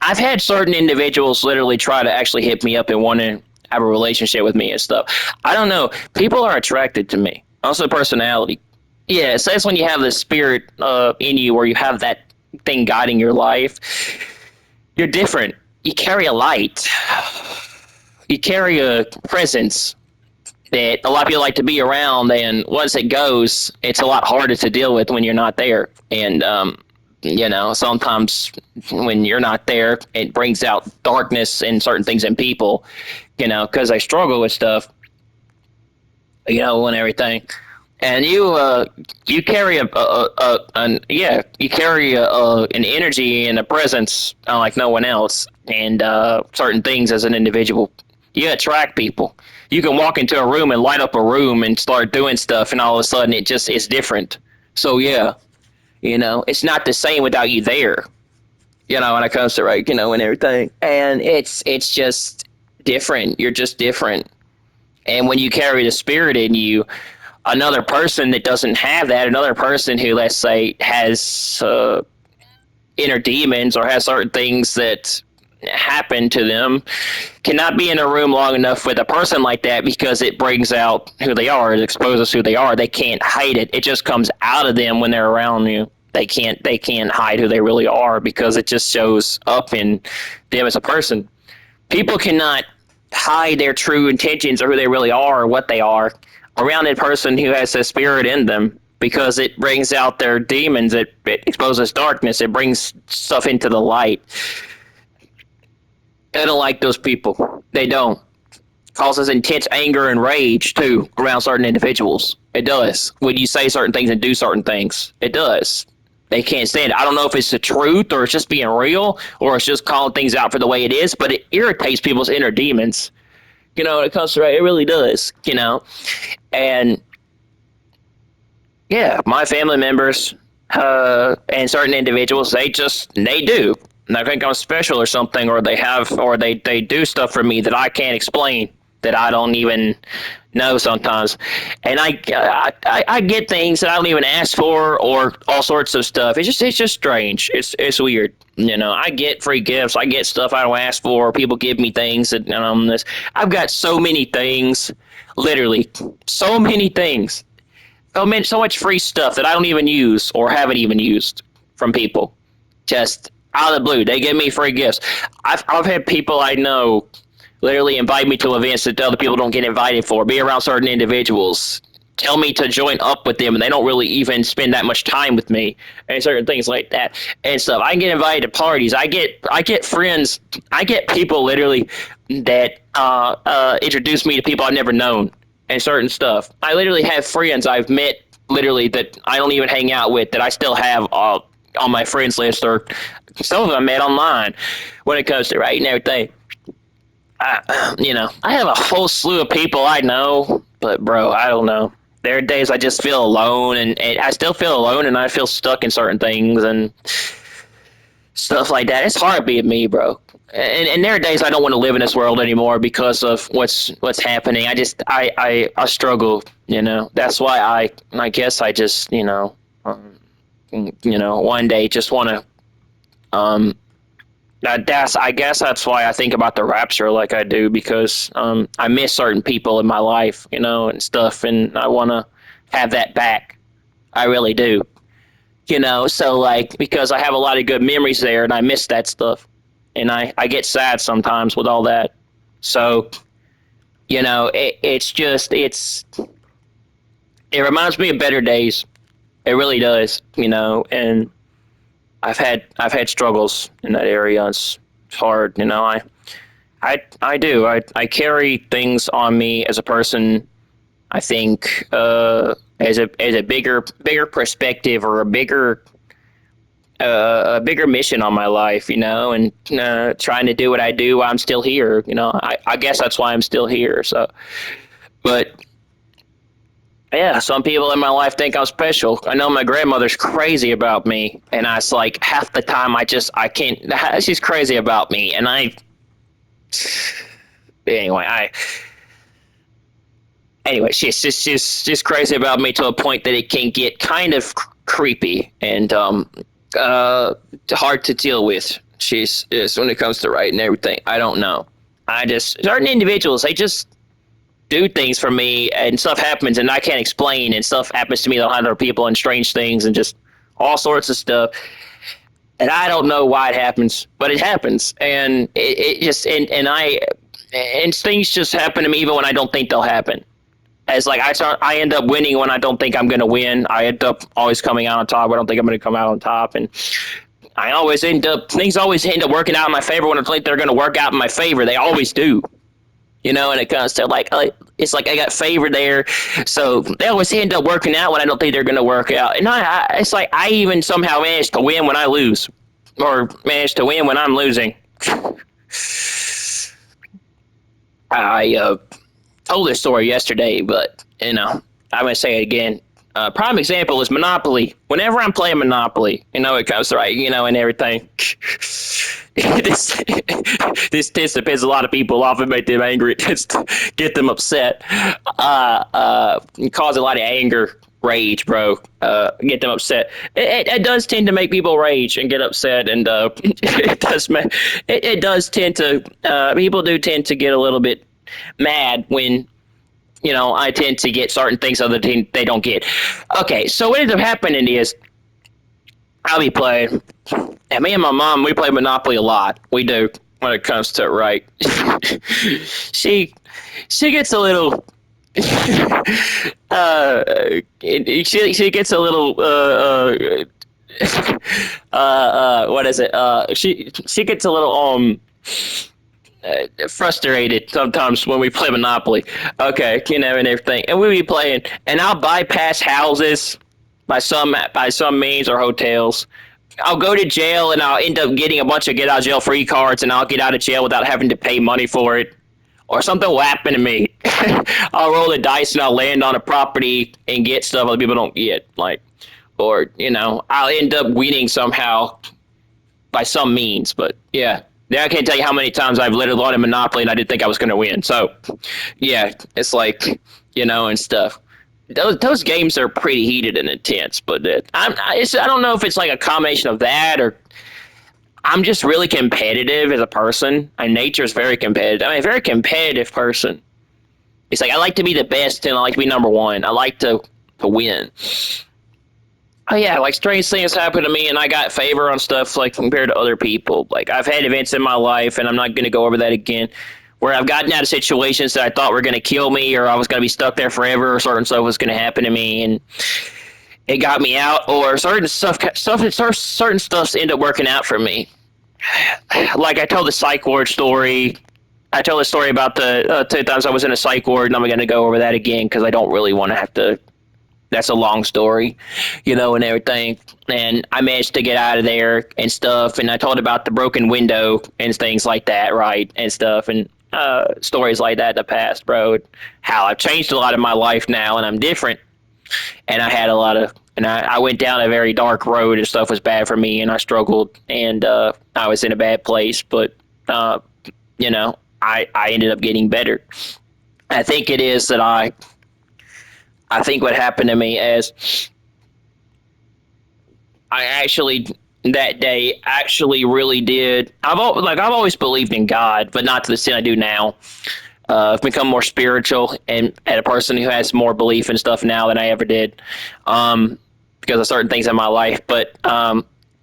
I've had certain individuals literally try to actually hit me up and want to have a relationship with me and stuff. I don't know. People are attracted to me. Also, personality. Yeah, so that's when you have the spirit in you, where you have that thing guiding your life. You're different. You carry a light. You carry a presence that a lot of people like to be around, and once it goes, it's a lot harder to deal with when you're not there. And sometimes when you're not there, it brings out darkness and certain things in people, because they struggle with stuff, and everything. And you carry an energy and a presence like no one else, and certain things as an individual. You attract people. You can walk into a room and light up a room and start doing stuff, and all of a sudden it just is different. So yeah, it's not the same without you there. When it comes to and everything, and it's just different. You're just different, and when you carry the spirit in you, another person that doesn't have that, another person who, let's say, has inner demons or has certain things that happen to them, cannot be in a room long enough with a person like that, because it brings out who they are. It exposes who they are. They can't hide it. It just comes out of them when they're around you. They can't hide who they really are, because it just shows up in them as a person. People cannot hide their true intentions or who they really are or what they are around a person who has a spirit in them, because it brings out their demons. It exposes darkness. It brings stuff into the light. I don't like those people. They don't. Causes intense anger and rage too around certain individuals. It does. When you say certain things and do certain things, it does. They can't stand it. I don't know if it's the truth or it's just being real or it's just calling things out for the way it is, but it irritates people's inner demons. When it comes to it really does. And yeah, my family members and certain individuals, they do. And I think I'm special or something, or they do stuff for me that I can't explain, that I don't even know sometimes. And I get things that I don't even ask for, or all sorts of stuff. It's just strange. It's weird. I get free gifts. I get stuff I don't ask for. People give me things that I've got so many things, literally so many things. Oh man, so much free stuff that I don't even use or haven't even used from people. Just out of the blue, they give me free gifts. I've had people I know literally invite me to events that other people don't get invited for, be around certain individuals, tell me to join up with them, and they don't really even spend that much time with me, and certain things like that and stuff. I get invited to parties. I get friends. I get people literally that introduce me to people I've never known and certain stuff. I literally have friends I've met literally that I don't even hang out with, that I still have on my friends list, or some of them I met online when it comes to and everything. I have a whole slew of people I know, but bro, I don't know. There are days I just feel alone, and I still feel alone, and I feel stuck in certain things and stuff like that. It's hard being me, bro. And there are days I don't want to live in this world anymore because of what's happening. I struggle, That's why I guess I just, one day just want to I guess that's why I think about the rapture like I do, because I miss certain people in my life, and stuff, and I want to have that back. I really do. So because I have a lot of good memories there, and I miss that stuff, and I get sad sometimes with all that. So, it reminds me of better days. It really does, and I've had struggles in that area. It's hard, I do. I carry things on me as a person. I think as a bigger perspective, or a bigger mission on my life, and trying to do what I do while I'm still here. I guess that's why I'm still here. So, but yeah, some people in my life think I'm special. I know my grandmother's crazy about me, and I was like, half the time I can't. She's crazy about me, and she's just crazy about me to a point that it can get kind of creepy and hard to deal with, she's is when it comes to writing everything. I don't know. I just certain individuals they just do things for me and stuff happens and I can't explain and stuff happens to me to other people and strange things and just all sorts of stuff. And I don't know why it happens, but it happens. And it just and things just happen to me even when I don't think they'll happen. As like I end up winning when I don't think I'm going to win. I end up always coming out on top. I don't think I'm going to come out on top, and things always end up working out in my favor when I think they're going to work out in my favor. They always do, and it comes to like it's like I got favor there, so they always end up working out when I don't think they're going to work out. And it's like I even somehow manage to win when I lose, or manage to win when I'm losing. I told this story yesterday, but I'm gonna say it again. Prime example is Monopoly. Whenever I'm playing Monopoly, it comes to right, and everything. this tends to piss a lot of people off and make them angry. Just get them upset. Cause a lot of anger, rage, bro. Get them upset. It does tend to make people rage and get upset, and it does tend to. People do tend to get a little bit mad when I tend to get certain things other than they don't get. Okay, so what ends up happening is I'll be playing, and me and my mom, we play Monopoly a lot. We do when it comes to it, right? she gets a little she gets a little what is it? She gets a little frustrated sometimes when we play Monopoly. Okay, and everything, and we'll be playing, and I'll bypass houses by some means or hotels. I'll go to jail and I'll end up getting a bunch of get out of jail free cards, and I'll get out of jail without having to pay money for it. Or something will happen to me. I'll roll the dice and I'll land on a property and get stuff other people don't get, or I'll end up winning somehow by some means. But yeah. I can't tell you how many times I've literally won a Monopoly and I didn't think I was going to win. So, yeah, it's like, and stuff. Those games are pretty heated and intense, but I don't know if it's like a combination of that or I'm just really competitive as a person. My nature is very competitive. I'm a very competitive person. It's like I like to be the best and I like to be number one. I like to win. Oh yeah, like strange things happen to me, and I got favor on stuff like compared to other people. Like I've had events in my life, and I'm not going to go over that again, where I've gotten out of situations that I thought were going to kill me, or I was going to be stuck there forever, or certain stuff was going to happen to me, and it got me out. Or certain stuff end up working out for me. Like I told the psych ward story. I told the story about the 2 times I was in a psych ward, and I'm going to go over that again because I don't really want to have to. That's a long story, and everything. And I managed to get out of there and stuff. And I told about the broken window and things like that, right? And stuff. And stories like that in the past, bro. How I've changed a lot of my life now and I'm different. And I had I went down a very dark road and stuff was bad for me and I struggled and I was in a bad place. But, I ended up getting better. I think it is that I think what happened to me is I actually that day actually really did. I've always believed in God, but not to the extent I do now. I've become more spiritual and a person who has more belief and stuff now than I ever did because of certain things in my life. But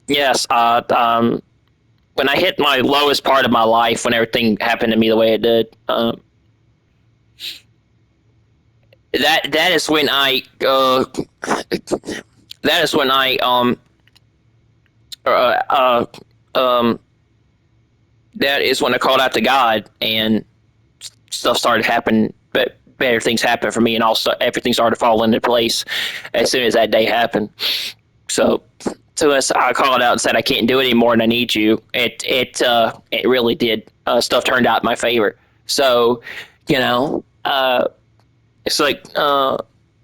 yes, when I hit my lowest part of my life, when everything happened to me the way it did. That is when I called out to God and stuff started happening, but better things happened for me, and also everything started falling into place as soon as that day happened. So us, I called out and said I can't do it anymore and I need you. It really did. Stuff turned out in my favor. So it's like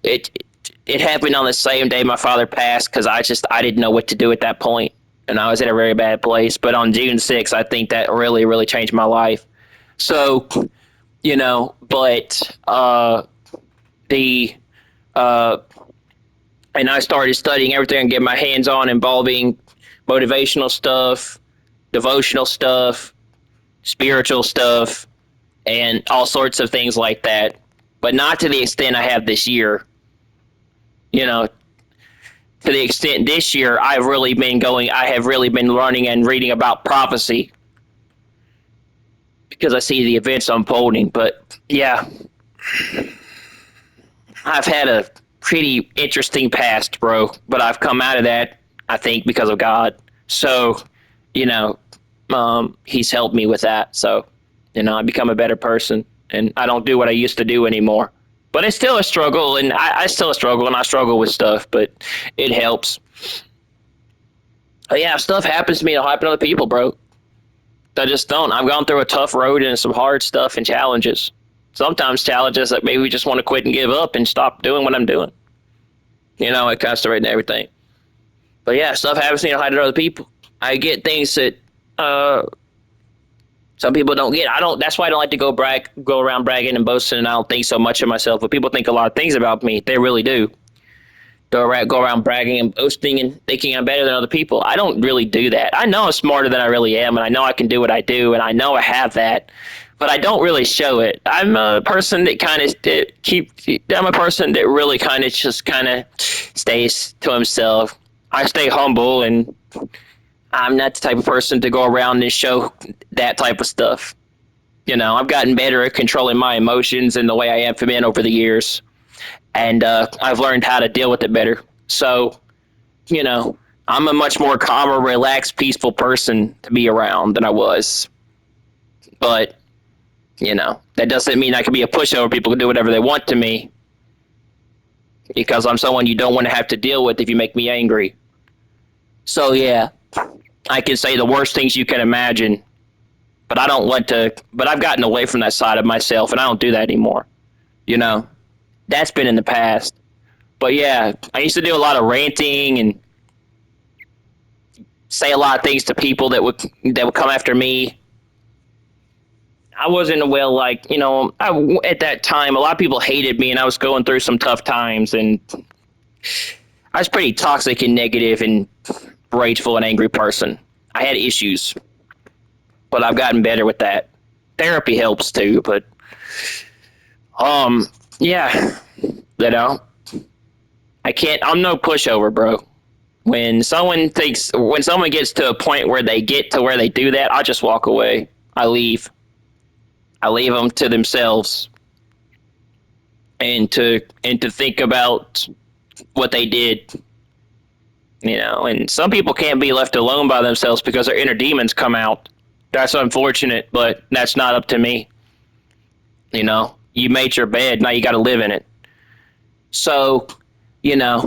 it happened on the same day my father passed because I didn't know what to do at that point, and I was in a very bad place. But on June 6th, I think that really, really changed my life. So, but and I started studying everything and getting my hands on involving motivational stuff, devotional stuff, spiritual stuff, and all sorts of things like that, but not to the extent I have this year. You know, to the extent this year I have really been learning and reading about prophecy because I see the events unfolding. But yeah, I've had a pretty interesting past, bro, but I've come out of that, I think, because of God. So, you know, he's helped me with that. So, I become a better person, and I don't do what I used to do anymore. But it's still a struggle, and I still struggle, and I struggle with stuff, but it helps. But yeah, if stuff happens to me, it'll happen to other people, bro. I just don't. I've gone through a tough road and some hard stuff and challenges. Sometimes challenges that maybe we just want to quit and give up and stop doing what I'm doing. It concentrating everything. But yeah, stuff happens to me, it'll happen to other people. I get things that some people don't get. I don't. That's why I don't like to go around bragging and boasting, and I don't think so much of myself. But people think a lot of things about me. They really do. Go around bragging and boasting and thinking I'm better than other people. I don't really do that. I know I'm smarter than I really am, and I know I can do what I do, and I know I have that, but I don't really show it. I'm a person that I'm a person that really just stays to himself. I stay humble, and I'm not the type of person to go around and show that type of stuff. I've gotten better at controlling my emotions and the way I am for men over the years. And I've learned how to deal with it better. So, I'm a much more calmer, relaxed, peaceful person to be around than I was. But, that doesn't mean I can be a pushover. People can do whatever they want to me because I'm someone you don't want to have to deal with if you make me angry. So, yeah, I can say the worst things you can imagine, but I don't want to. But I've gotten away from that side of myself, and I don't do that anymore. That's been in the past. But yeah, I used to do a lot of ranting and say a lot of things to people that would come after me. I wasn't at that time, a lot of people hated me, and I was going through some tough times, and I was pretty toxic and negative and rageful and angry person. I had issues, but I've gotten better with that. Therapy helps too, but yeah, I'm no pushover, bro. When someone gets to a point where they get to where they do that, I just walk away. I leave them to themselves and to think about what they did. And some people can't be left alone by themselves because their inner demons come out. That's unfortunate, but that's not up to me. You made your bed, now you got to live in it. So, yeah,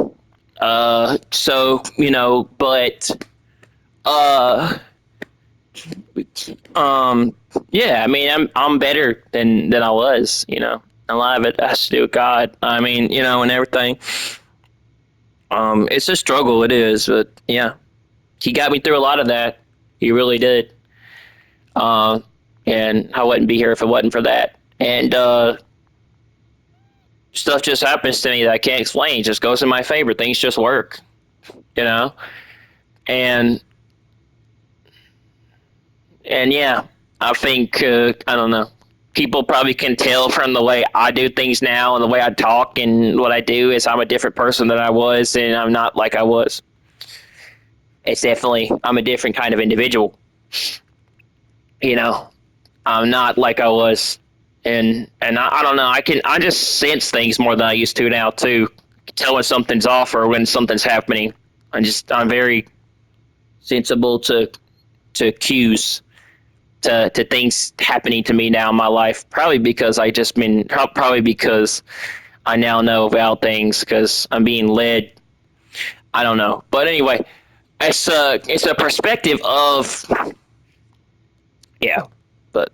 I mean, I'm better than I was. A lot of it has to do with God. I mean, and everything. It's a struggle, it is, but yeah, he got me through a lot of that. He really did. And I wouldn't be here if it wasn't for that. And stuff just happens to me that I can't explain. It just goes in my favor. Things just work, And yeah, I think I don't know. People probably can tell from the way I do things now and the way I talk and what I do is I'm a different person than I was, and I'm not like I was. I'm a different kind of individual. I'm not like I was, and I don't know. I just sense things more than I used to now too. Tell when something's off or when something's happening. I'm very sensible to cues, to things happening to me now in my life. Probably because I now know about things because I'm being led. I don't know, but anyway, it's a perspective of yeah, but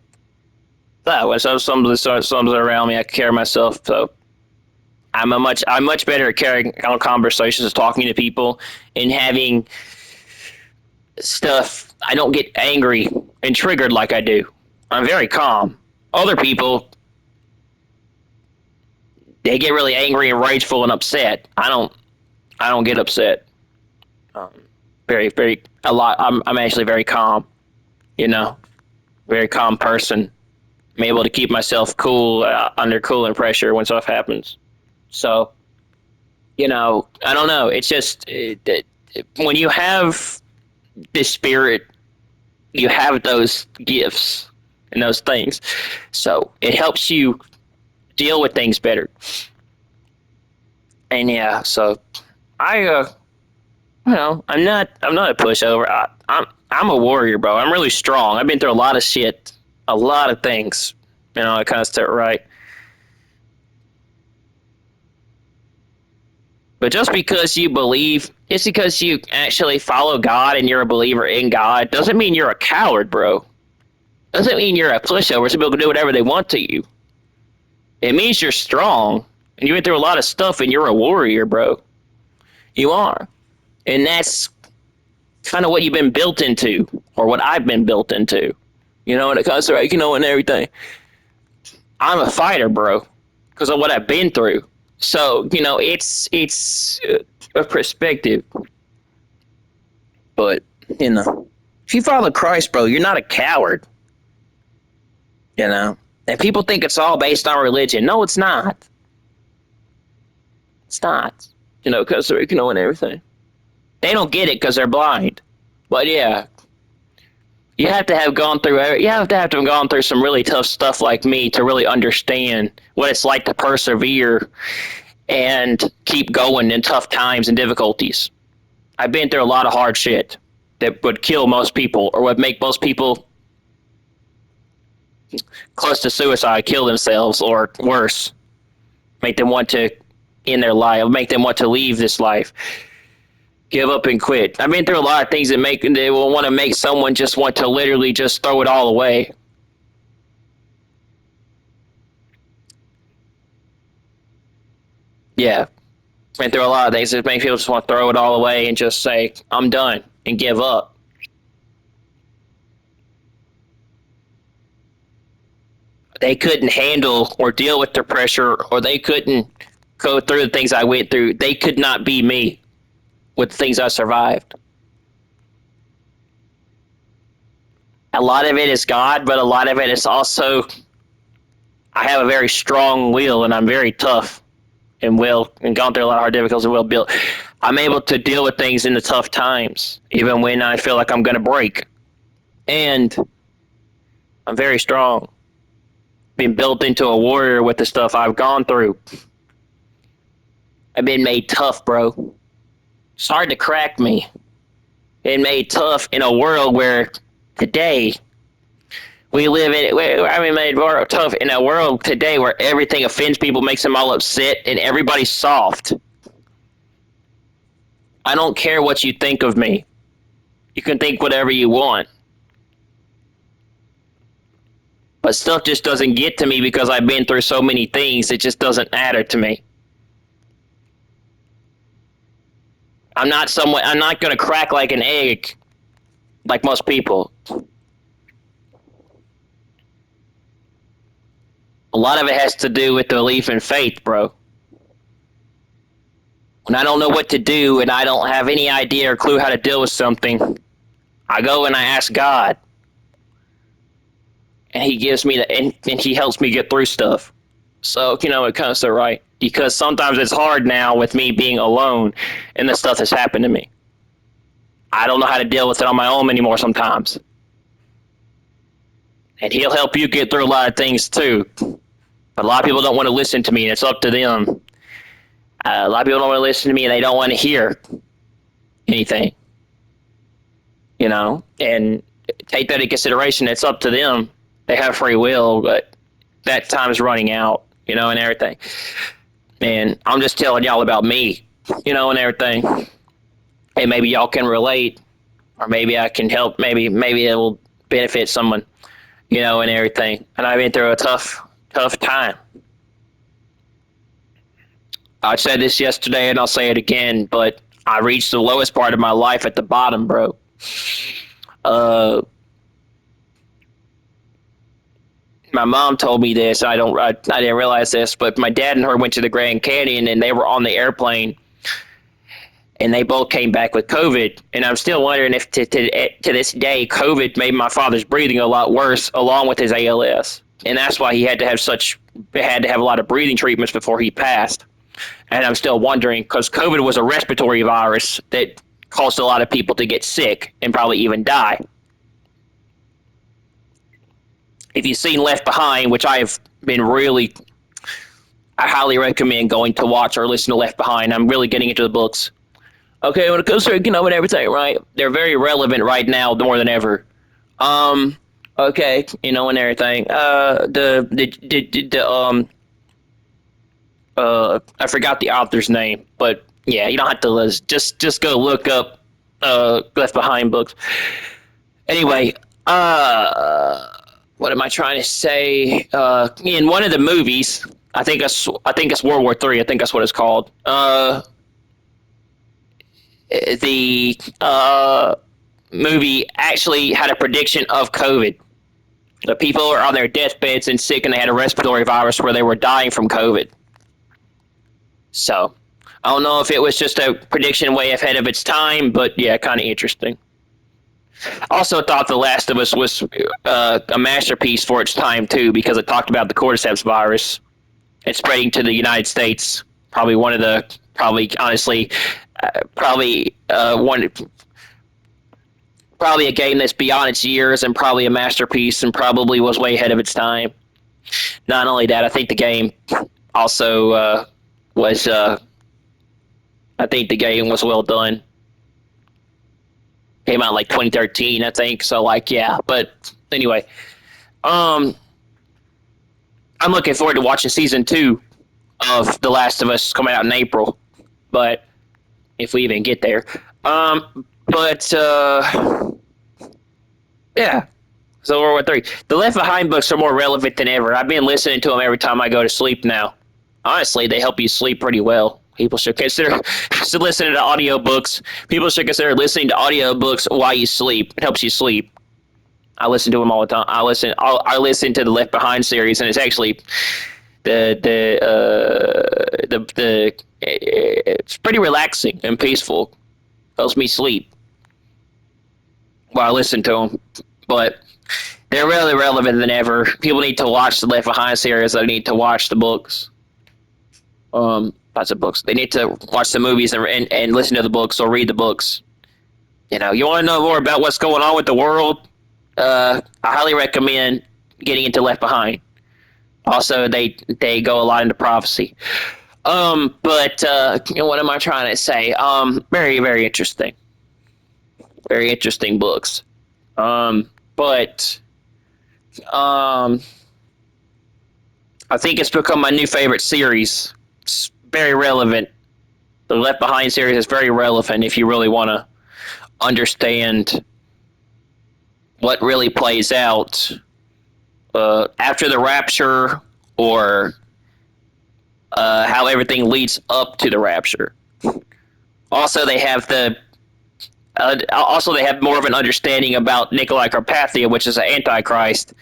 when someone's around me, I care myself. So I'm much better at carrying on conversations, talking to people, and having stuff. I don't get angry and triggered like I do. I'm very calm. Other people, they get really angry and rageful and upset. I don't get upset. Very, very a lot. I'm actually very calm. you know, very calm person. I'm able to keep myself cool under cooling pressure when stuff happens. So, I don't know. It's just when you have this spirit, you have those gifts and those things. So it helps you deal with things better. And yeah, so I, I'm not a pushover. I'm a warrior, bro. I'm really strong. I've been through a lot of shit, a lot of things. I kind of start right. But just because you believe, just because you actually follow God and you're a believer in God, doesn't mean you're a coward, bro. Doesn't mean you're a pushover. Some people can do whatever they want to you. It means you're strong and you went through a lot of stuff and you're a warrior, bro. You are. And that's kind of what you've been built into, or what I've been built into. When it comes to, and everything. I'm a fighter, bro, because of what I've been through. So, it's a perspective. But, if you follow Christ, bro, you're not a coward. And people think it's all based on religion. No, it's not. It's not. Because they're, and everything. They don't get it because they're blind. But yeah, you have to have gone through. You have to have gone through some really tough stuff like me to really understand what it's like to persevere and keep going in tough times and difficulties. I've been through a lot of hard shit that would kill most people, or would make most people close to suicide kill themselves, or worse, make them want to end their life, make them want to leave this life. Give up and quit. I've been through a lot of things that will want to make someone just want to literally just throw it all away. Yeah. Been through a lot of things that make people just want to throw it all away and just say, I'm done, and give up. They couldn't handle or deal with the pressure, or they couldn't go through the things I went through. They could not be me with the things I survived. A lot of it is God, but a lot of it is also, I have a very strong will, and I'm very tough and gone through a lot of hard difficulties and will built. I'm able to deal with things in the tough times, even when I feel like I'm going to break. And I'm very strong. Been built into a warrior with the stuff I've gone through. I've been made tough, bro. It's hard to crack me. Been made tough in a world where today we live in. Made tough in a world today where everything offends people, makes them all upset, and everybody's soft. I don't care what you think of me. You can think whatever you want. But stuff just doesn't get to me because I've been through so many things. It just doesn't matter to me. I'm not going to crack like an egg like most people. A lot of it has to do with belief and faith, bro. When I don't know what to do and I don't have any idea or clue how to deal with something, I go and I ask God. And he gives me and he helps me get through stuff. So, it comes to right. Because sometimes it's hard now with me being alone and the stuff that's happened to me. I don't know how to deal with it on my own anymore sometimes. And he'll help you get through a lot of things too. But a lot of people don't want to listen to me, and it's up to them. A lot of people don't want to listen to me, and they don't want to hear anything. And take that into consideration. It's up to them. They have free will, but that time's running out, and everything. And I'm just telling y'all about me, and everything. And maybe y'all can relate, or maybe I can help. Maybe it will benefit someone, and everything. And I've been through a tough time. I said this yesterday, and I'll say it again, but I reached the lowest part of my life at the bottom, bro. My mom told me this. I didn't realize this, but my dad and her went to the Grand Canyon, and they were on the airplane. and they both came back with COVID. And I'm still wondering if to this day, COVID made my father's breathing a lot worse, along with his ALS, and that's why he had to have a lot of breathing treatments before he passed. And I'm still wondering, because COVID was a respiratory virus that caused a lot of people to get sick and probably even die. If you've seen Left Behind, which I highly recommend going to watch or listen to Left Behind. I'm really getting into the books. Okay, when it comes to and everything, right? They're very relevant right now more than ever. Okay, and everything. I forgot the author's name, but yeah, you don't have to listen. Just go look up Left Behind books. Anyway, what am I trying to say? In one of the movies, I think it's World War III. I think that's what it's called. The movie actually had a prediction of COVID. The people were on their deathbeds and sick, and they had a respiratory virus where they were dying from COVID. So, I don't know if it was just a prediction way ahead of its time, but yeah, kind of interesting. Also thought The Last of Us was a masterpiece for its time, too, because it talked about the cordyceps virus and spreading to the United States. Probably one of the, honestly, probably a game that's beyond its years and probably a masterpiece and probably was way ahead of its time. Not only that, I think the game also was I think the game was well done. Came out like 2013, I think. So yeah. But anyway, I'm looking forward to watching season 2 of The Last of Us coming out in April. But if we even get there, yeah. So World War III. The Left Behind books are more relevant than ever. I've been listening to them every time I go to sleep now. Honestly, they help you sleep pretty well. People should consider listening to audiobooks. People should consider listening to audiobooks while you sleep. It helps you sleep. I listen to them all the time. I listen to the Left Behind series, and it's actually it's pretty relaxing and peaceful. Helps me sleep while I listen to them. But they're really relevant than ever. People need to watch the Left Behind series. They need to watch the books. Lots of books. They need to watch the movies and listen to the books or read the books. You want to know more about what's going on with the world? I highly recommend getting into Left Behind. Also, they go a lot into prophecy. But what am I trying to say? Very, very interesting. Very interesting books. But I think it's become my new favorite series. It's very relevant. The Left Behind series is very relevant if you really want to understand what really plays out after the rapture, or how everything leads up to the rapture. Also, they have more of an understanding about Nikolai Carpathia, which is an antichrist,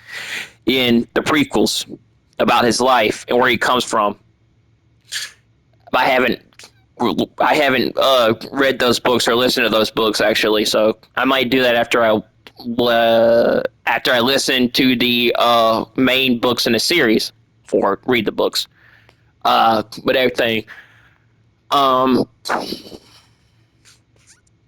in the prequels about his life and where he comes from. I haven't read those books or listened to those books, actually, so I might do that after I listen to the main books in the series, or read the books. But everything, yeah,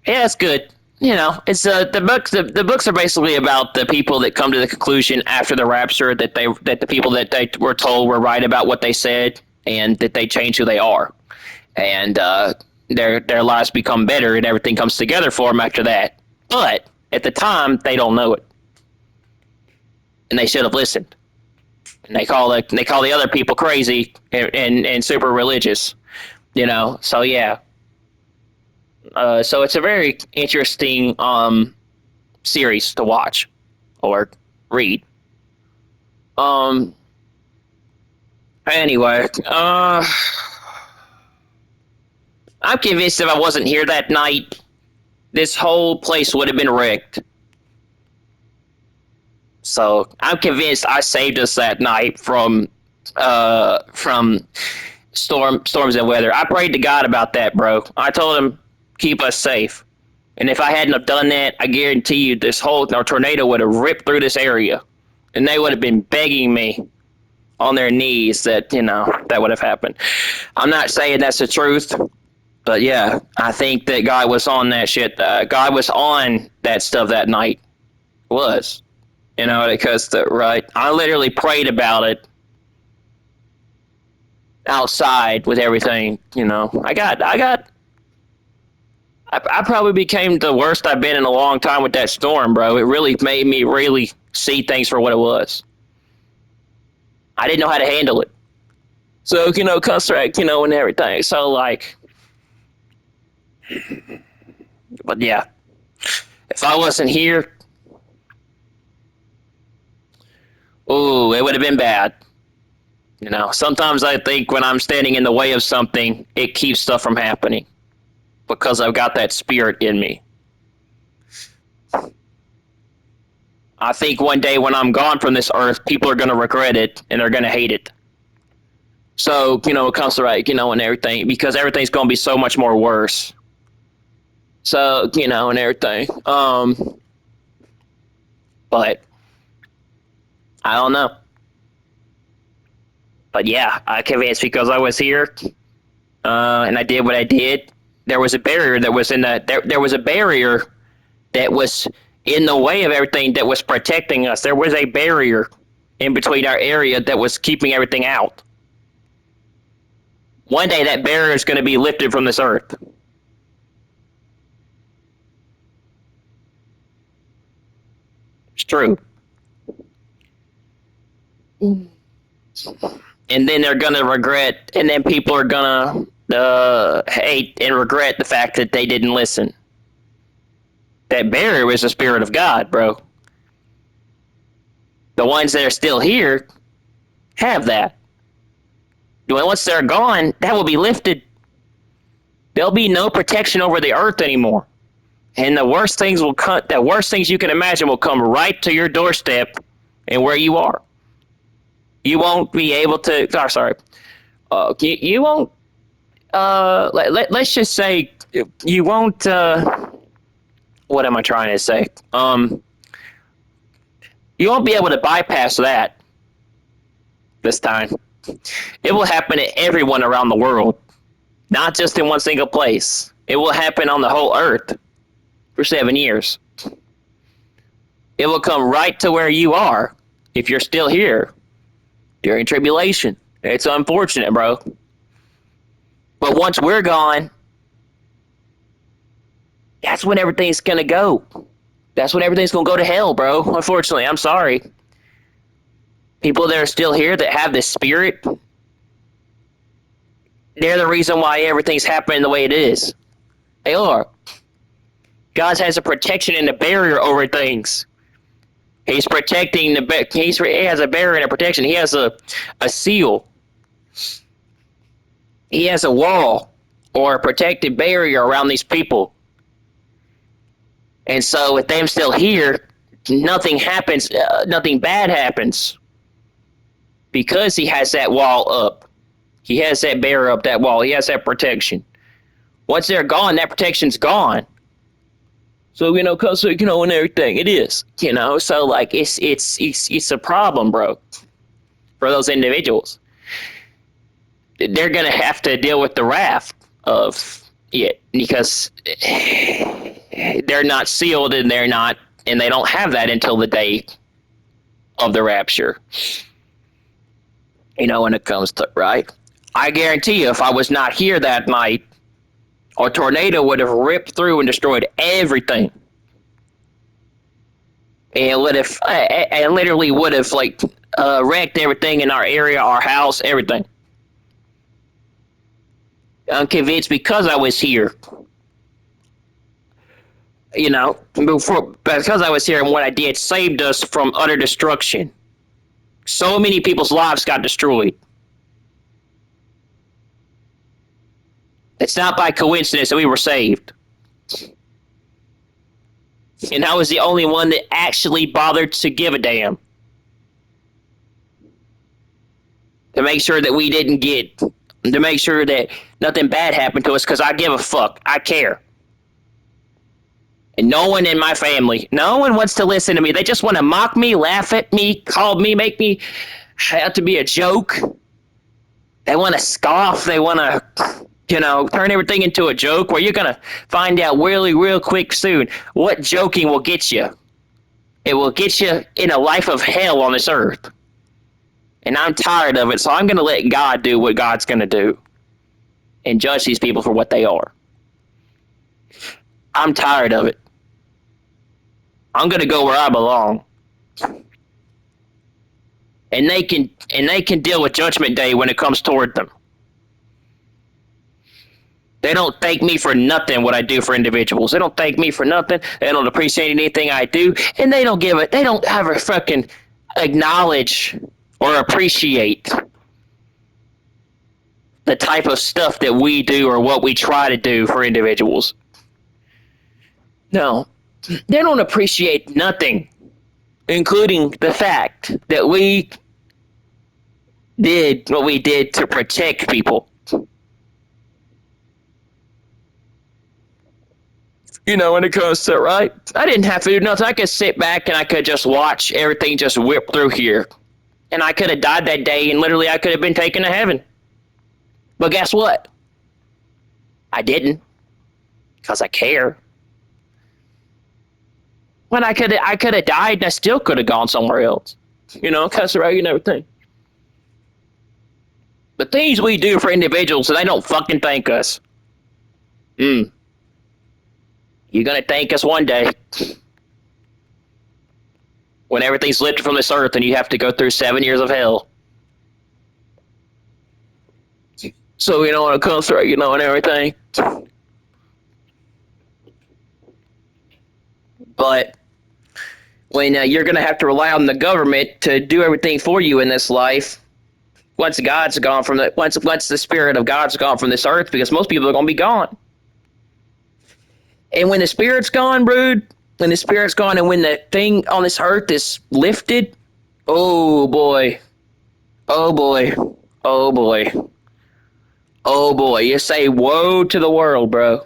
it's good. It's the books. The books are basically about the people that come to the conclusion after the rapture that the people that they were told were right about what they said, and that they change who they are, and their lives become better, and everything comes together for them after that. But at the time, they don't know it, and they should have listened. And they call the other people crazy and super religious, So yeah. So it's a very interesting series to watch or read. Anyway, I'm convinced if I wasn't here that night, this whole place would have been wrecked. So I'm convinced I saved us that night from storms and weather. I prayed to God about that, bro. I told him, keep us safe. And if I hadn't have done that, I guarantee you this whole tornado would have ripped through this area. And they would have been begging me on their knees that, that would have happened. I'm not saying that's the truth, but yeah, I think that God was on that shit. God was on that stuff that night. Was. Because, right, I literally prayed about it outside with everything, I probably became the worst I've been in a long time with that storm, bro. It really made me really see things for what it was. I didn't know how to handle it. So, construct, and everything. So, like, but yeah, if I wasn't here, ooh, it would have been bad. Sometimes I think when I'm standing in the way of something, it keeps stuff from happening because I've got that spirit in me. I think one day when I'm gone from this earth, people are going to regret it and they're going to hate it. So, it comes to right, and everything, because everything's going to be so much more worse. So, and everything. But I don't know. But yeah, I convinced because I was here, and I did what I did. There was a barrier that was in the there was a barrier that was in the way of everything that was protecting us. There was a barrier in between our area that was keeping everything out. One day that barrier is going to be lifted from this earth. It's true. And then they're going to regret, and then people are going to hate and regret the fact that they didn't listen. That barrier was the Spirit of God, bro. The ones that are still here have that. Once they're gone, that will be lifted. There'll be no protection over the earth anymore. And the worst things you can imagine will come right to your doorstep and where you are. You won't be able to. Oh, sorry. You won't. Let's just say you won't. What am I trying to say? You won't be able to bypass that this time. It will happen to everyone around the world, not just in one single place. It will happen on the whole earth for 7 years. It will come right to where you are if you're still here during tribulation. It's unfortunate, bro. But once we're gone, that's when everything's going to go. That's when everything's going to go to hell, bro. Unfortunately, I'm sorry. People that are still here that have this spirit, they're the reason why everything's happening the way it is. They are. God has a protection and a barrier over things. He's protecting he has a barrier and a protection. He has a seal. He has a wall or a protected barrier around these people. And so with them still here, nothing happens, nothing bad happens. Because he has that wall up. He has that barrier up, that wall. He has that protection. Once they're gone, that protection's gone. So, and everything. It is, so like it's a problem, bro, for those individuals. They're going to have to deal with the wrath of it because they're not sealed and they don't have that until the day of the rapture. When it comes to, right? I guarantee you, if I was not here that night, a tornado would have ripped through and destroyed everything. And literally would have wrecked everything in our area, our house, everything. I'm convinced because I was here. Because I was here and what I did saved us from utter destruction. So many people's lives got destroyed. It's not by coincidence that we were saved. And I was the only one that actually bothered to give a damn. To make sure that to make sure that nothing bad happened to us, because I give a fuck. I care. And no one in my family, no one wants to listen to me. They just want to mock me, laugh at me, call me, make me out to be a joke. They want to scoff. They want to, turn everything into a joke, where you're going to find out really, real quick soon what joking will get you. It will get you in a life of hell on this earth. And I'm tired of it, so I'm going to let God do what God's going to do and judge these people for what they are. I'm tired of it. I'm going to go where I belong. And they can deal with Judgment Day when it comes toward them. They don't thank me for nothing what I do for individuals. They don't thank me for nothing. They don't appreciate anything I do, and they don't ever fucking acknowledge or appreciate the type of stuff that we do or what we try to do for individuals. No, they don't appreciate nothing, including the fact that we did what we did to protect people. When it comes to, right? I didn't have to do nothing. I could sit back and I could just watch everything just whip through here. And I could have died that day, and literally I could have been taken to heaven. But guess what? I didn't. Because I care. When I could have died and I still could have gone somewhere else. Cuss around and everything. The things we do for individuals, and they don't fucking thank us. You're gonna thank us one day. When everything's lifted from this earth and you have to go through 7 years of hell. So, when it comes through, and everything. But when you're going to have to rely on the government to do everything for you in this life, once God's gone from once the spirit of God's gone from this earth, because most people are going to be gone. And when the spirit's gone, brood, when the spirit's gone and when the thing on this earth is lifted, oh boy, oh boy, oh boy, oh boy. You say woe to the world, bro.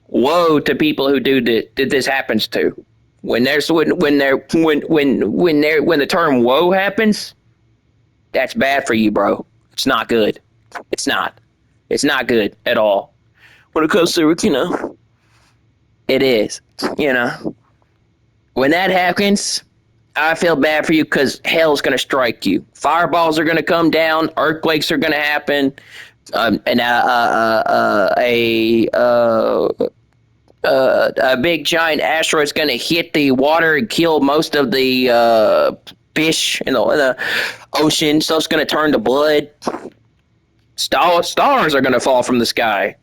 Woe to people who do that this happens to. When the term woe happens, that's bad for you, bro. It's not good. It's not. It's not good at all. When it comes to, it is, When that happens, I feel bad for you because hell's going to strike you. Fireballs are going to come down. Earthquakes are going to happen. A big giant asteroid's going to hit the water and kill most of the fish in the ocean. Stuff's going to turn to blood. Stars are going to fall from the sky.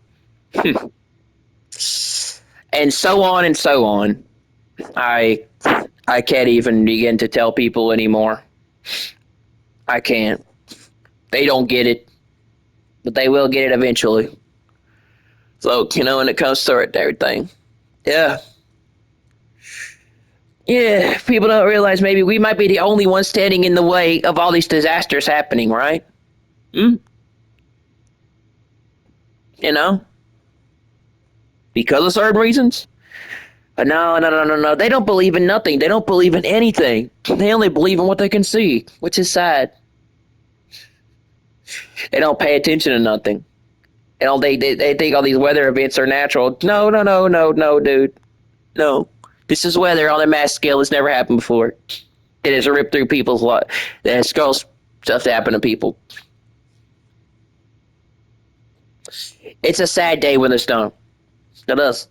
And so on and so on. I can't even begin to tell people anymore. I can't. They don't get it. But they will get it eventually. So, when it comes to it, everything. Yeah. Yeah, people don't realize maybe we might be the only ones standing in the way of all these disasters happening, right? Because of certain reasons? But no. They don't believe in nothing. They don't believe in anything. They only believe in what they can see, which is sad. They don't pay attention to nothing. They think all these weather events are natural. No, dude. No. This is weather on a mass scale that's never happened before. It has ripped through people's lives. It has caused stuff to happen to people. It's a sad day when it's done. It is.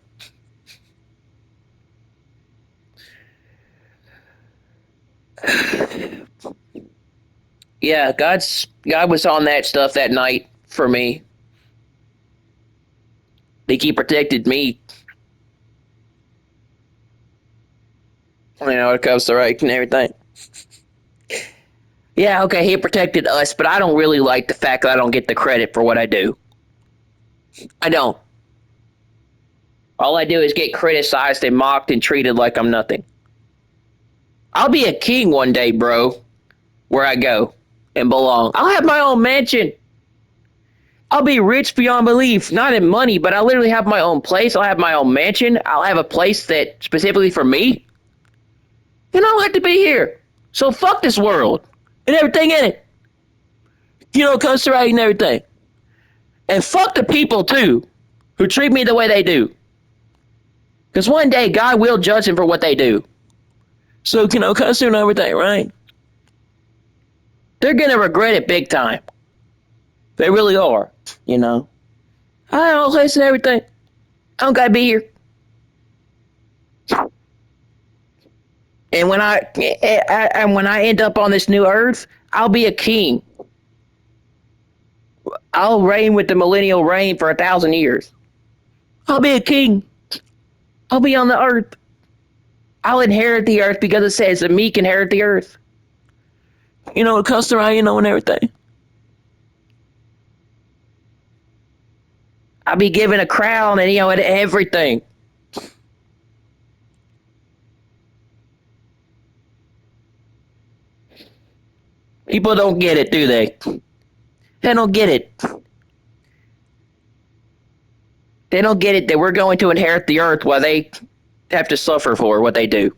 Yeah, God was on that stuff that night for me. He protected me. It comes to right and everything. Yeah, okay, he protected us, but I don't really like the fact that I don't get the credit for what I do. I don't. All I do is get criticized and mocked and treated like I'm nothing. I'll be a king one day, bro, where I go and belong. I'll have my own mansion. I'll be rich beyond belief, not in money, but I'll literally have my own place. I'll have my own mansion. I'll have a place that specifically for me. And I don't have to be here. So fuck this world and everything in it. It comes to right and everything. And fuck the people too, who treat me the way they do. Because one day God will judge them for what they do. So, comes to and everything, right? They're gonna regret it big time. They really are, I don't listen to everything. I don't gotta be here. And when I end up on this new earth, I'll be a king. I'll reign with the millennial reign for 1,000 years. I'll be a king. I'll be on the earth. I'll inherit the earth because it says the meek inherit the earth. It comes to right, and everything. I'll be given a crown and everything. People don't get it, do they? They don't get it. They don't get it that we're going to inherit the earth while they have to suffer for what they do.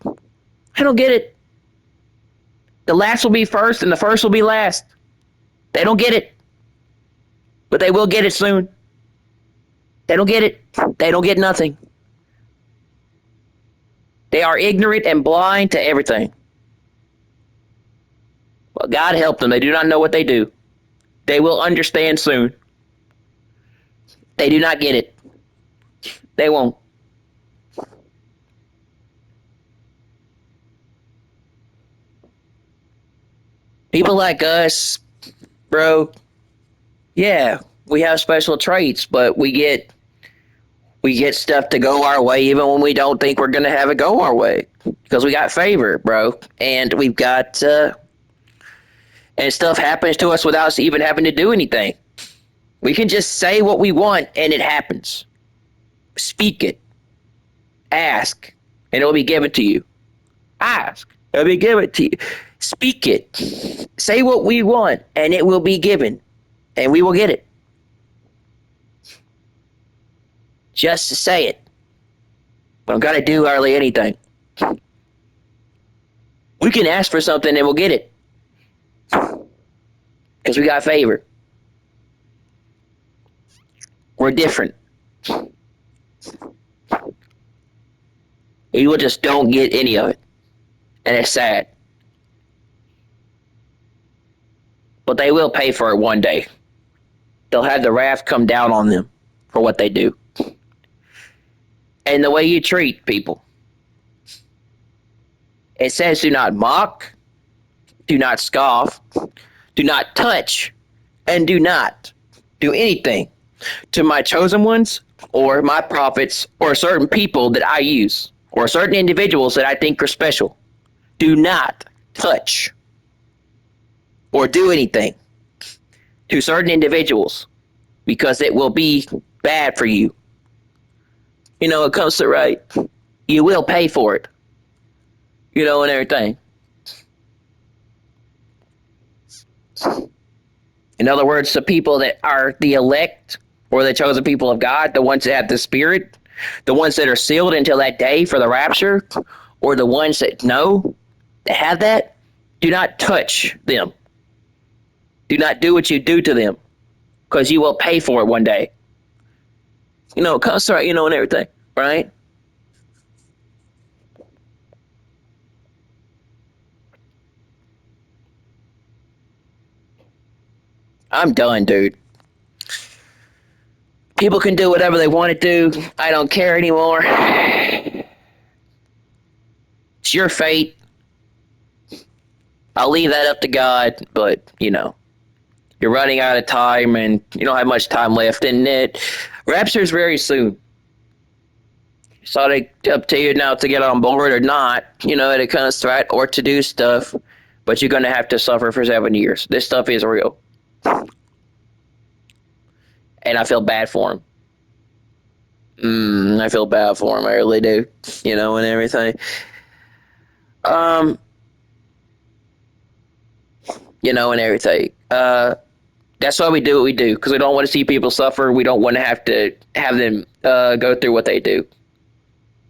I don't get it. The last will be first and the first will be last. They don't get it. But they will get it soon. They don't get it. They don't get nothing. They are ignorant and blind to everything. Well, God help them. They do not know what they do. They will understand soon. They do not get it. They won't. People like us, bro, yeah, we have special traits, but we get stuff to go our way even when we don't think we're going to have it go our way because we got favor, bro. And we've got and stuff happens to us without us even having to do anything. We can just say what we want and it happens. Speak it. Ask and it'll be given to you. Ask. It'll be given to you. Speak it. Say what we want and it will be given. And we will get it. Just to say it. We don't got to do hardly anything. We can ask for something and we'll get it. Because we got favor. We're different. You just don't get any of it. And it's sad. But they will pay for it one day. They'll have the wrath come down on them for what they do. And the way you treat people. It says do not mock, do not scoff, do not touch, and do not do anything to my chosen ones or my prophets or certain people that I use or certain individuals that I think are special. Do not touch or do anything to certain individuals because it will be bad for you. It comes to right. You will pay for it. And everything. In other words, the people that are the elect or the chosen people of God, the ones that have the Spirit, the ones that are sealed until that day for the rapture, or the ones that know, that have that, do not touch them. Do not do what you do to them, because you will pay for it one day. It comes to right, and everything, right? I'm done, dude. People can do whatever they want to do. I don't care anymore. It's your fate. I'll leave that up to God, but, you're running out of time and you don't have much time left. And rapture's very soon. So it's up to you now to get on board or not, it comes to right, or to do stuff. But you're going to have to suffer for 7 years. This stuff is real. And I feel bad for him. I feel bad for him. I really do. And everything. And everything. That's why we do what we do, because we don't want to see people suffer. We don't want to have them go through what they do.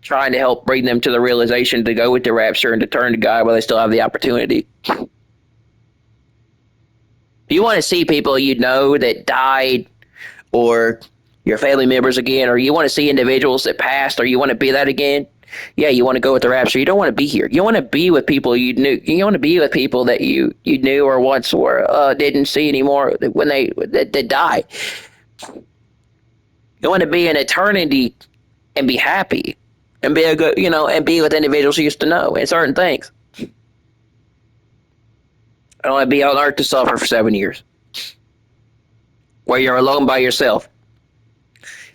Trying to help bring them to the realization to go with the rapture and to turn to God while they still have the opportunity. If you want to see people you know that died, or your family members again, or you want to see individuals that passed, or you want to be that again, yeah, you want to go with the rapture. You don't want to be here. You want to be with people you knew. You want to be with people that you knew or once were didn't see anymore when that died. You want to be in eternity and be happy and be a good, and be with individuals you used to know and certain things. I don't want to be on earth to suffer for 7 years, where you're alone by yourself,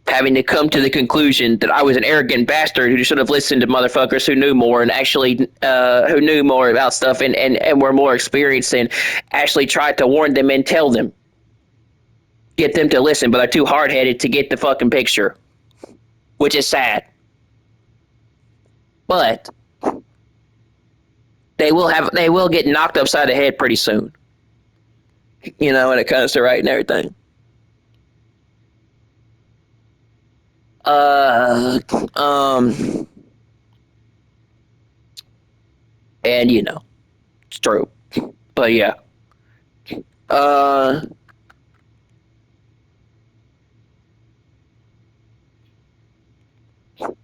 having to come to the conclusion that I was an arrogant bastard who should have listened to motherfuckers who knew more and actually who knew more about stuff and were more experienced and actually tried to warn them and tell them, get them to listen, but they're too hard-headed to get the fucking picture, which is sad. But they will get knocked upside the head pretty soon, when it comes to right and everything. And it's true, but yeah.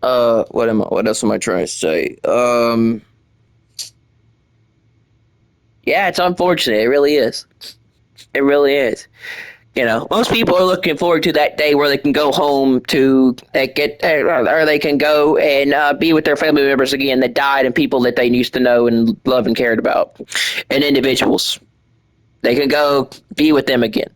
What else am I trying to say? Yeah, it's unfortunate. It really is. It really is. Most people are looking forward to that day where they can go home or they can go and be with their family members again that died and people that they used to know and love and cared about, and individuals. They can go be with them again.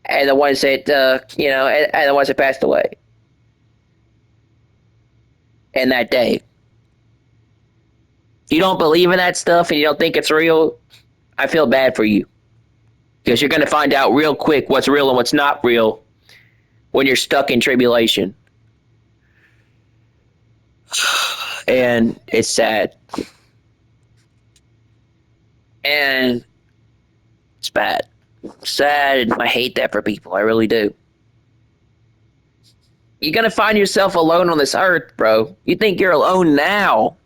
And the ones that, and the ones that passed away. And that day. You don't believe in that stuff and you don't think it's real, I feel bad for you. Because you're going to find out real quick what's real and what's not real when you're stuck in tribulation. And it's sad. And it's bad. Sad, and I hate that for people. I really do. You're going to find yourself alone on this earth, bro. You think you're alone now.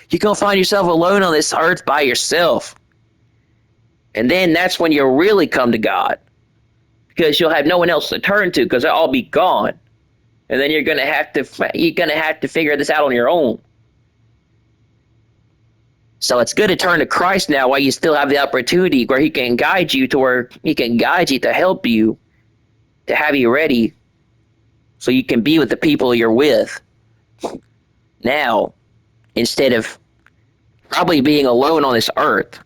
You're going to find yourself alone on this earth by yourself. And then that's when you'll really come to God. Because you'll have no one else to turn to because they'll all be gone. And then you're going to have to figure this out on your own. So it's good to turn to Christ now while you still have the opportunity where he can guide you to help you, to have you ready so you can be with the people you're with now instead of probably being alone on this earth.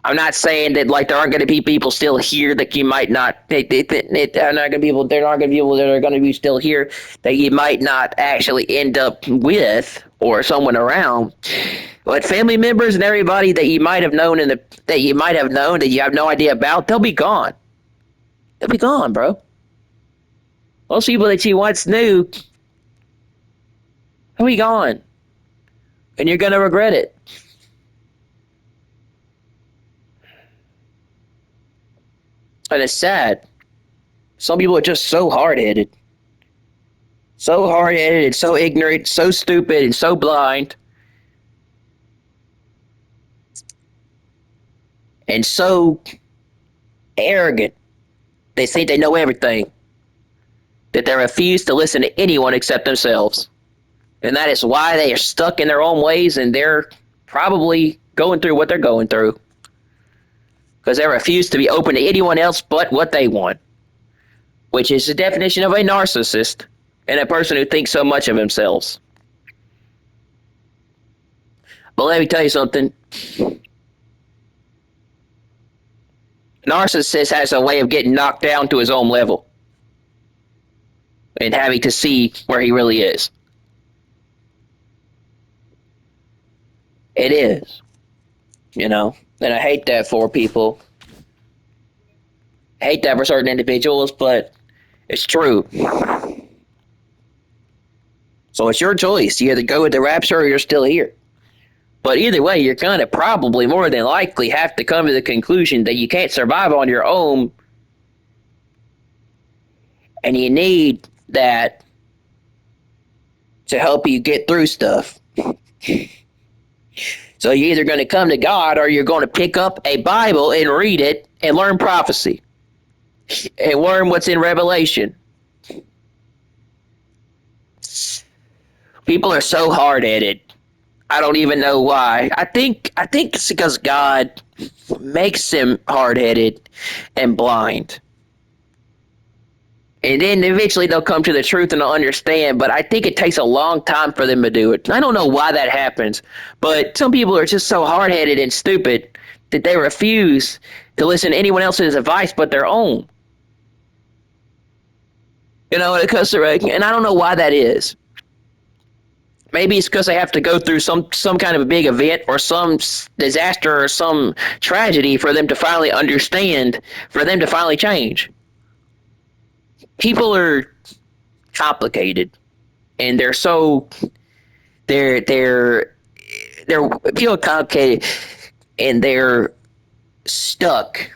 I'm not saying that there aren't going to be people still here that you might not. They're not going to be people. There aren't going to be people that are going to be still here that you might not actually end up with or someone around. But family members and everybody that you might have known that you have no idea about, they'll be gone. They'll be gone, bro. Most people that you once knew, they'll be gone, and you're going to regret it. And it's sad. Some people are just so hard-headed. So hard-headed and so ignorant, so stupid and so blind. And so arrogant. They think they know everything. That they refuse to listen to anyone except themselves. And that is why they are stuck in their own ways and they're probably going through what they're going through. Because they refuse to be open to anyone else but what they want, which is the definition of a narcissist and a person who thinks so much of themselves. But let me tell you something. Narcissist has a way of getting knocked down to his own level and having to see where he really is. It is. And I hate that for people. I hate that for certain individuals, but it's true. So it's your choice. You either go with the rapture or you're still here. But either way, you're going to probably more than likely have to come to the conclusion that you can't survive on your own, and you need that to help you get through stuff. So you're either going to come to God or you're going to pick up a Bible and read it and learn prophecy and learn what's in Revelation. People are so hard-headed. I don't even know why. I think it's because God makes them hard-headed and blind. And then eventually they'll come to the truth and they'll understand, but I think it takes a long time for them to do it. I don't know why that happens, but some people are just so hard-headed and stupid that they refuse to listen to anyone else's advice but their own. You know, when it comes to, and I don't know why that is. Maybe it's because they have to go through some kind of a big event or some disaster or some tragedy for them to finally understand, for them to finally change. People are complicated, and they're people are complicated, and they're stuck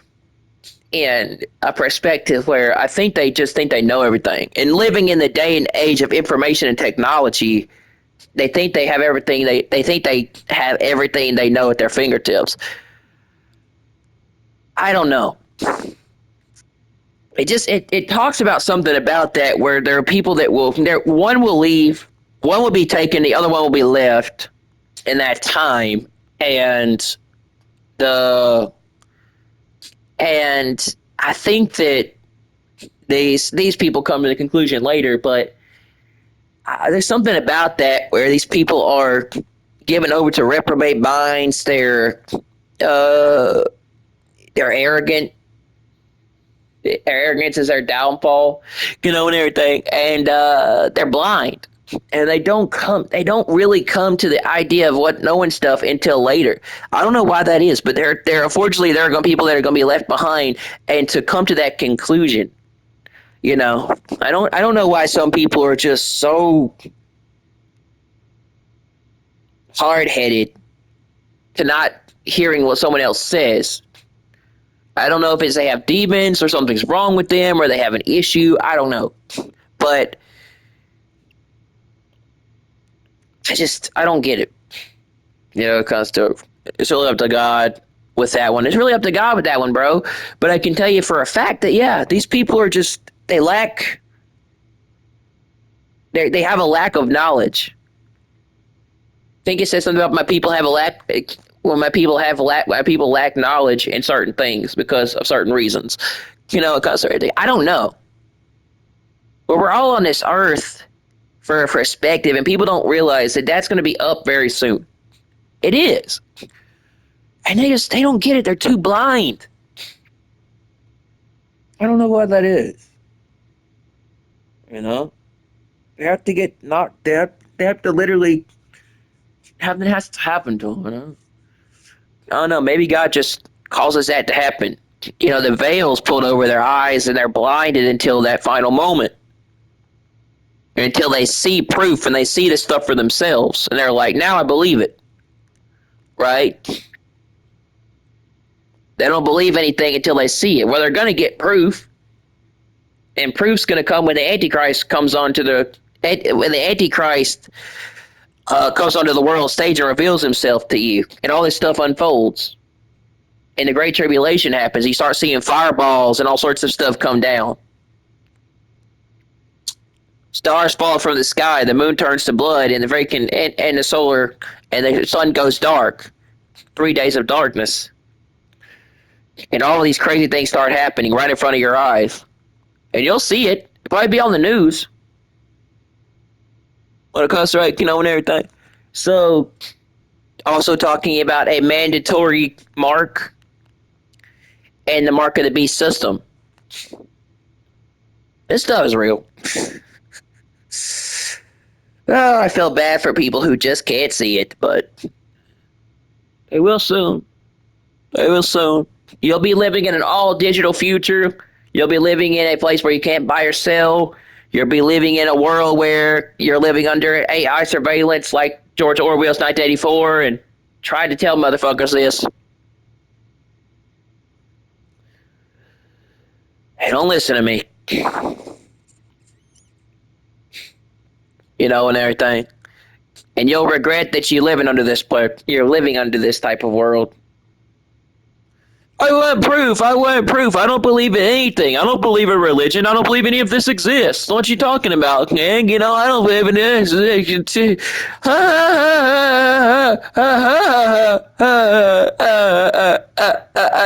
in a perspective where I think they just think they know everything. And living in the day and age of information and technology, they think they have everything. They think they have everything they know at their fingertips. I don't know. It talks about something about that where there are people that one will leave, one will be taken, the other one will be left in that time, and I think that these people come to the conclusion later, but there's something about that where these people are given over to reprobate minds. They're arrogant. Arrogance is their downfall, and everything. And they're blind, and they don't really come to the idea of what knowing stuff until later. I don't know why that is, but unfortunately there are going to be people that are going to be left behind, and to come to that conclusion. I don't know why some people are just so hard-headed to not hearing what someone else says. I don't know if it's they have demons or something's wrong with them or they have an issue. I don't know. But I don't get it. It comes to, it's really up to God with that one. It's really up to God with that one, bro. But I can tell you for a fact that, yeah, these people are just, they have a lack of knowledge. I think it says something about my people have a lack. When my people lack knowledge in certain things because of certain reasons, I don't know. But we're all on this earth for a perspective, and people don't realize that that's going to be up very soon. It is, and they don't get it. They're too blind. I don't know what that is. They have to get knocked. They have to literally. Something has to happen to them. I don't know, maybe God just causes that to happen. The veil's pulled over their eyes and they're blinded until that final moment. Until they see proof and they see the stuff for themselves. And they're like, now I believe it. Right? They don't believe anything until they see it. Well, they're going to get proof. And proof's going to come when the Antichrist comes onto the world stage and reveals himself to you, and all this stuff unfolds, and the Great Tribulation happens. You start seeing fireballs and all sorts of stuff come down. Stars fall from the sky, the moon turns to blood, and the sun goes dark. 3 days of darkness. And all of these crazy things start happening right in front of your eyes. And you'll see it. It'll probably be on the news. When it comes to and everything. So, also talking about a mandatory mark and the mark of the beast system. This stuff is real. Oh, I feel bad for people who just can't see it, but they will soon. They will soon. You'll be living in an all-digital future. You'll be living in a place where you can't buy or sell. You'll be living in a world where you're living under AI surveillance like George Orwell's 1984, and Tried to tell motherfuckers this. Hey, don't listen to me. And everything. And you'll regret that you're living under this type of world. I want proof. I want proof. I don't believe in anything. I don't believe in religion. I don't believe any of this exists. What you talking about, man? I don't believe in this.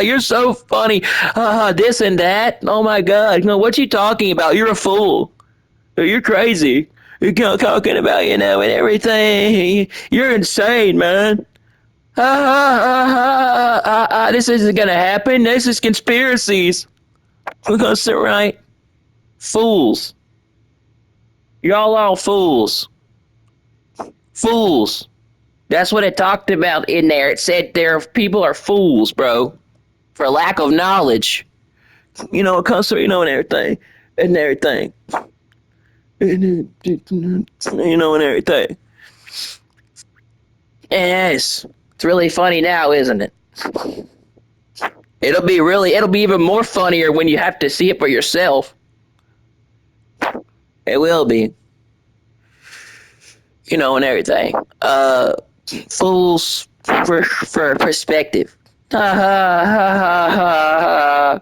You're so funny. This and that. Oh my God. No, what you talking about? You're a fool. You're crazy. You're talking about, and everything. You're insane, man. This isn't gonna happen. This is conspiracies. We're gonna sit right. Fools. Y'all all fools. Fools. That's what it talked about in there. It said people are fools, bro. For lack of knowledge. It comes to, and everything. And everything. And everything. Yes. It's really funny now, isn't it? It'll be even more funnier when you have to see it for yourself. It will be. And everything. Fools for perspective. Ha ha ha ha ha ha.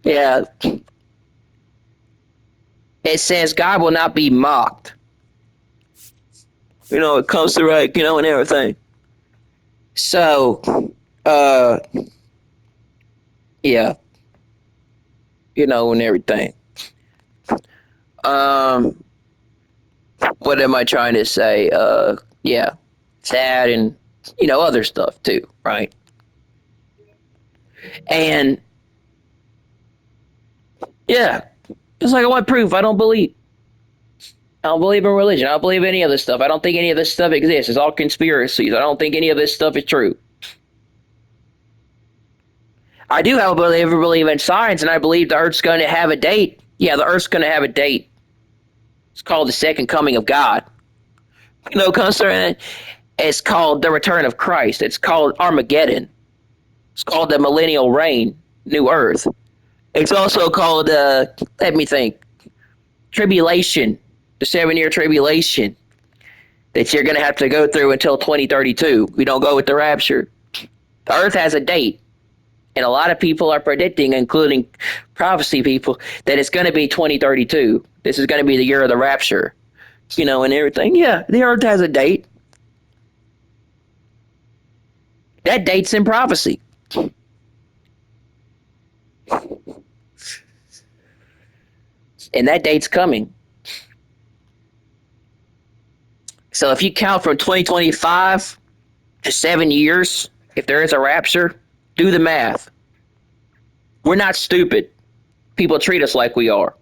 Yeah. It says God will not be mocked. It comes to right, and everything. So, yeah. And everything. What am I trying to say? Yeah. Sad and, other stuff too, right? And, yeah. It's like, I want proof. I don't believe in religion. I don't believe any of this stuff. I don't think any of this stuff exists. It's all conspiracies. I don't think any of this stuff is true. I do, however, believe in science, and I believe the Earth's going to have a date. Yeah, the Earth's going to have a date. It's called the second coming of God. Concerning it's called the return of Christ. It's called Armageddon. It's called the millennial reign, new Earth. It's also called, let me think, tribulation, the 7-year tribulation that you're going to have to go through until 2032. We don't go with the rapture. The Earth has a date. And a lot of people are predicting, including prophecy people, that it's going to be 2032. This is going to be the year of the rapture, and everything. Yeah, the Earth has a date. That date's in prophecy. And that date's coming. So if you count from 2025 to 7 years, if there is a rapture, do the math. We're not stupid. People treat us like we are.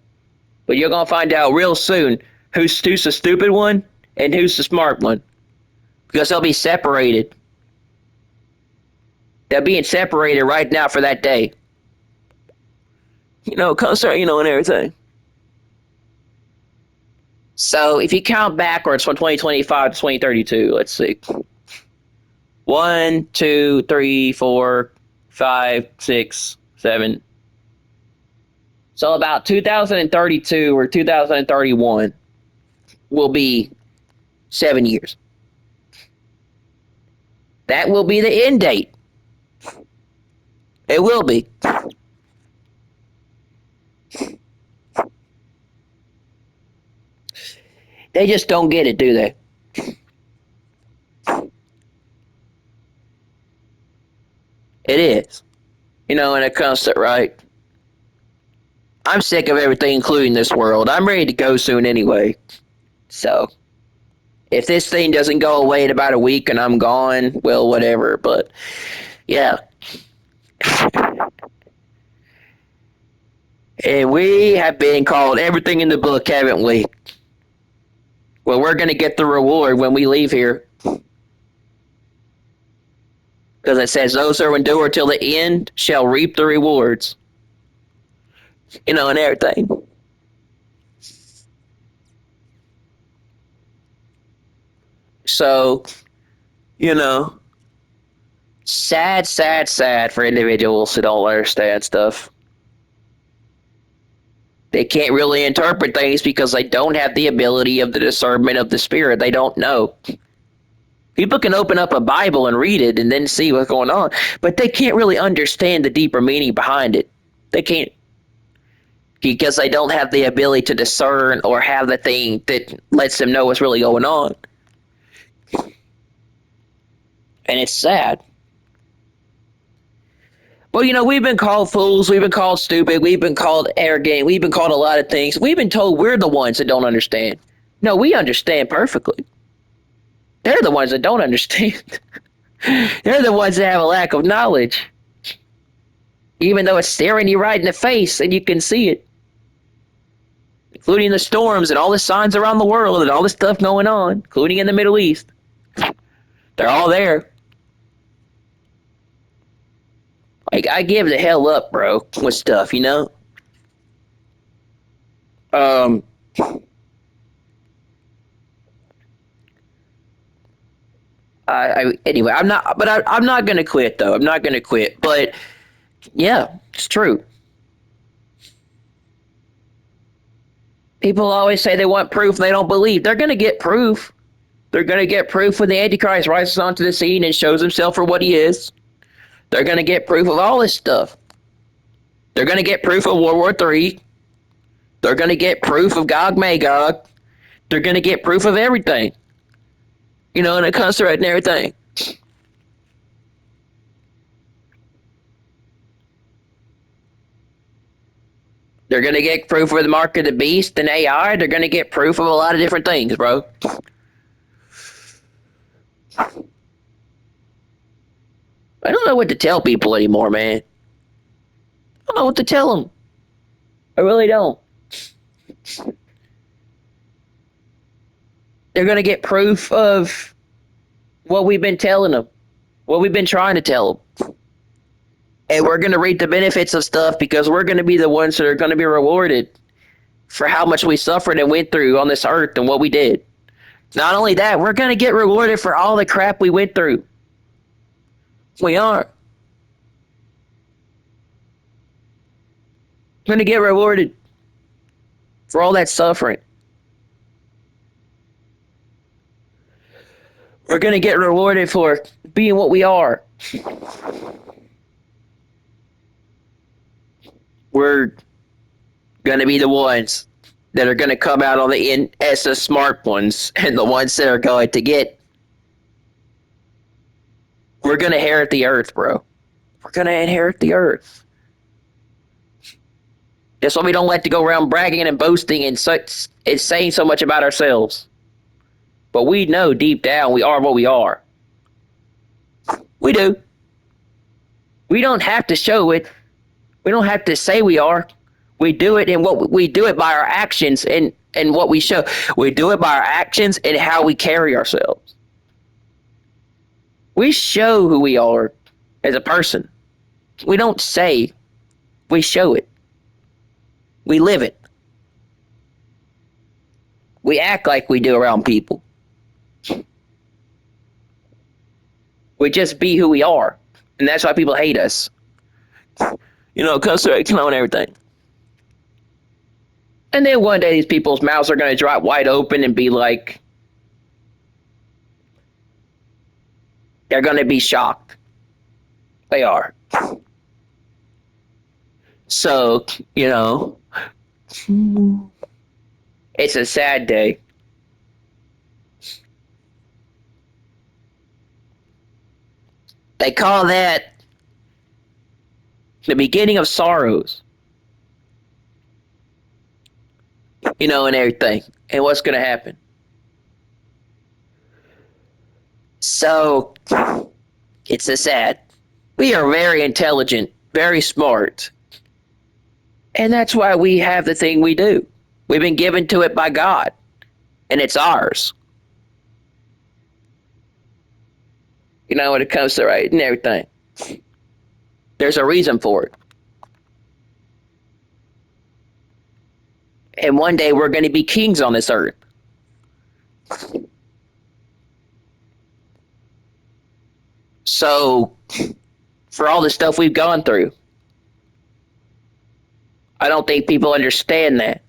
But you're going to find out real soon who's the stupid one and who's the smart one. Because they'll be separated. They're being separated right now for that day. Concert, and everything. So if you count backwards from 2025 to 2032, let's see. 1, 2, 3, 4, 5, 6, 7. So about 2032 or 2031 will be 7 years. That will be the end date. It will be. They just don't get it, do they? It is. And it comes to, right? I'm sick of everything, including this world. I'm ready to go soon anyway. So, if this thing doesn't go away in about a week and I'm gone, well, whatever. But, yeah. And we have been called everything in the book, haven't we? Well, we're going to get the reward when we leave here. Because it says, those who endure till the end shall reap the rewards. And everything. So, You know, sad, sad, sad for individuals who don't understand stuff. They can't really interpret things because they don't have the ability of the discernment of the spirit. They don't know. People can open up a Bible and read it and then see what's going on, but they can't really understand the deeper meaning behind it. They can't because they don't have the ability to discern or have the thing that lets them know what's really going on. And it's sad. Well, we've been called fools, we've been called stupid, we've been called arrogant, we've been called a lot of things. We've been told we're the ones that don't understand. No, we understand perfectly. They're the ones that don't understand. They're the ones that have a lack of knowledge. Even though it's staring you right in the face and you can see it. Including the storms and all the signs around the world and all the stuff going on, including in the Middle East. They're all there. Like, I give the hell up, bro, with stuff, Um, anyway, I'm not gonna quit though. I'm not gonna quit. But yeah, it's true. People always say they want proof and they don't believe. They're gonna get proof. They're gonna get proof when the Antichrist rises onto the scene and shows himself for what he is. They're gonna get proof of all this stuff. They're gonna get proof of World War III. They're gonna get proof of Gog Magog. They're gonna get proof of everything. And it comes to and everything. They're going to get proof of the mark of the beast and AI. They're going to get proof of a lot of different things, bro. I don't know what to tell people anymore, man. I don't know what to tell them. I really don't. They're going to get proof of what we've been telling them, what we've been trying to tell them. And we're going to reap the benefits of stuff because we're going to be the ones that are going to be rewarded for how much we suffered and went through on this earth and what we did. Not only that, we're going to get rewarded for all the crap we went through. We are. We're going to get rewarded for all that suffering. We're going to get rewarded for being what we are. We're going to be the ones that are going to come out on the end as the smart ones and the ones that are going to get. We're going to inherit the earth, bro. We're going to inherit the earth. That's why we don't like to go around bragging and boasting and saying so much about ourselves. But we know deep down we are what we are. We do. We don't have to show it. We don't have to say we are. We do it in what we do it by our actions and what we show. We do it by our actions and how we carry ourselves. We show who we are as a person. We don't say, we show it. We live it. We act like we do around people. We just be who we are. And that's why people hate us. It comes to and everything. And then one day these people's mouths are going to drop wide open and be like, they're going to be shocked. They are. So, it's a sad day. They call that the beginning of sorrows. And everything. And what's going to happen? So, it's a sad. We are very intelligent, very smart. And that's why we have the thing we do. We've been given to it by God. And it's ours. When it comes to right and everything. There's a reason for it. And one day we're going to be kings on this earth. So, for all the stuff we've gone through, I don't think people understand that.